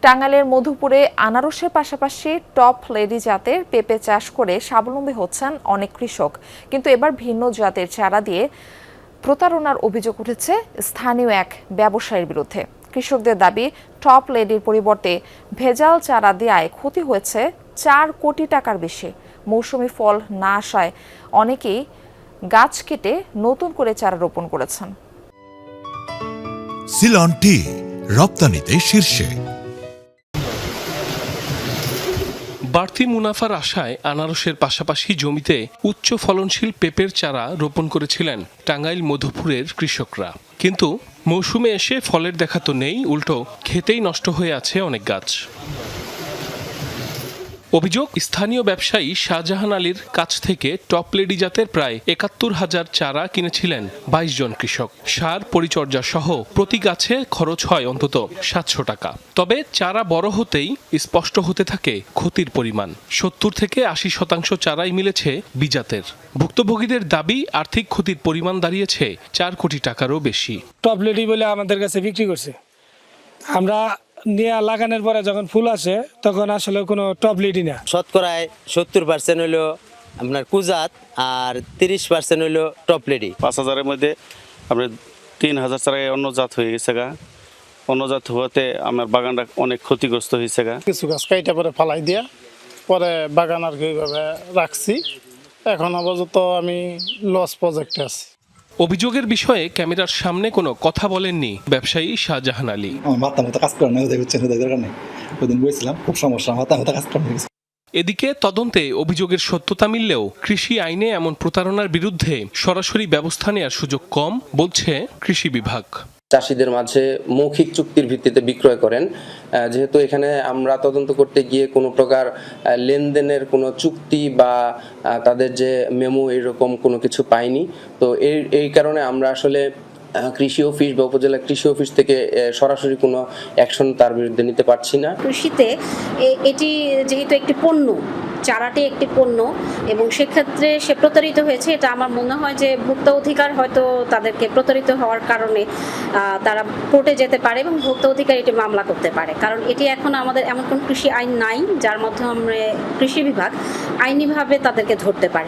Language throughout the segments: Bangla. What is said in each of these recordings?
টাঙ্গাইলের মধুপুরে আনারসের পাশাপাশি টপ লেডি জাতের পেঁপে চাষ করে স্বাবলম্বী হচ্ছেন অনেক কৃষক, কিন্তু এবার ভিন্ন জাতের চারা দিয়ে প্রতারণার অভিযোগ উঠেছে স্থানীয় এক ব্যবসায়ীর বিরুদ্ধে। কৃষকদের দাবি, টপ লেডির পরিবর্তে ভেজাল চারা দেওয়ায় ক্ষতি হয়েছে 4 কোটি টাকার বেশি। মৌসুমি ফল না আসায় অনেকেই গাছ কেটে নতুন করে চারা রোপণ করেছেন। সিলন টি রপ্তানিতে শীর্ষে। বাড়তি মুনাফার আশায় আনারসের পাশাপাশি জমিতে উচ্চ ফলনশীল পেঁপের চারা রোপণ করেছিলেন টাঙ্গাইল মধুপুরের কৃষকরা, কিন্তু মৌসুমে এসে ফলের দেখা তো নেই, উল্টো খেতেই নষ্ট হয়ে আছে অনেক গাছ। অভিযোগ, স্থানীয় ব্যবসায়ী শাহজাহান আলীর কাছ থেকে টপ লেডি জাতের প্রায় ৭১,০০০ চারা কিনেছিলেন ২২ জন কৃষক। সার পরিচর্যা সহ প্রতি গাছে খরচ হয় অন্তত ৭০০ টাকা। তবে চারা বড় হতেই স্পষ্ট হতে থাকে ক্ষতির পরিমাণ। ৭০ থেকে ৮০% চারাই মিলেছে বিজাতের। ভুক্তভোগীদের দাবি, আর্থিক ক্ষতির পরিমাণ দাঁড়িয়েছে ৪ কোটি টাকারও বেশি। টপ লেডি বলে আমাদের কাছে বিক্রি করছে। আমরা নিয়ে লাগানোর পরে যখন ফুল আসে তখন আসলে কোনো টপ লেডি না। শতকরায় 70% হলো আপনার কুজাত আর 30% হলো টপ লেডি। ৫,০০০-এর মধ্যে আপনার ৩,০০০ চারায় অন্য জাত হয়ে গেছে গা। অন্য জাত হওয়াতে আমার বাগানটা অনেক ক্ষতিগ্রস্ত হয়েছে গা। কিছু গাছ কাইটা পরে ফালাই দিয়া পরে বাগান আর কি এইভাবে রাখছি। এখন আপাতত আমি লস প্রজেক্টে আছি। অভিযোগের বিষয়ে ক্যামেরার সামনে কোনো কথা বলেননি ব্যবসায়ী শাহজাহান আলী। আমার মাথা মতো কাজ করে না, দরকার নেই। ওদিন বলছিলাম খুব সমস্যা, মাথা কাজ করে। এদিকে তদন্তে অভিযোগের সত্যতা মিললেও কৃষি আইনে এমন প্রতারণার বিরুদ্ধে সরাসরি ব্যবস্থা নেওয়ার সুযোগ কম বলছে কৃষি বিভাগ। চাষিদের মাঝে মৌখিক চুক্তির ভিত্তিতে বিক্রয় করেন, যেহেতু এখানে আমরা তদন্ত করতে গিয়ে কোনো প্রকার লেনদেনের কোনো চুক্তি বা তাদের যে মেমো এরকম কোনো কিছু পাইনি। তো এই কারণে আমরা আসলে কৃষি অফিস বা উপজেলা কৃষি অফিস থেকে সরাসরি কোনো অ্যাকশন তার বিরুদ্ধে নিতে পারছি না। কৃষিতে এটি যেহেতু একটি পণ্য, চারাটি একটি পণ্য, এবং সেক্ষেত্রে সে প্রতারিত হয়েছে, এটা আমার মনে হয় যে ভোক্তা অধিকার হয়তো তাদেরকে প্রতারিত হওয়ার কারণে তারা কোর্টে যেতে পারে এবং ভোক্তা অধিকার এটি মামলা করতে পারে। কারণ এটি এখন আমাদের এমন কোনো কৃষি আইন নাই যার মাধ্যমে কৃষি বিভাগ আইনিভাবে তাদেরকে ধরতে পারে।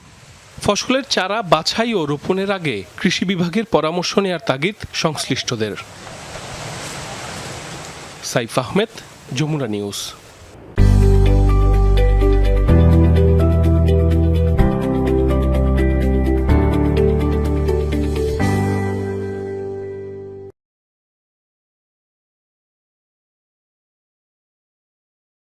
ফসলের চারা বাছাই ও রোপণের আগে কৃষি বিভাগের পরামর্শ নেওয়ার তাগিদ সংশ্লিষ্টদের। সাইফ আহমেদ, যমুনা নিউজ।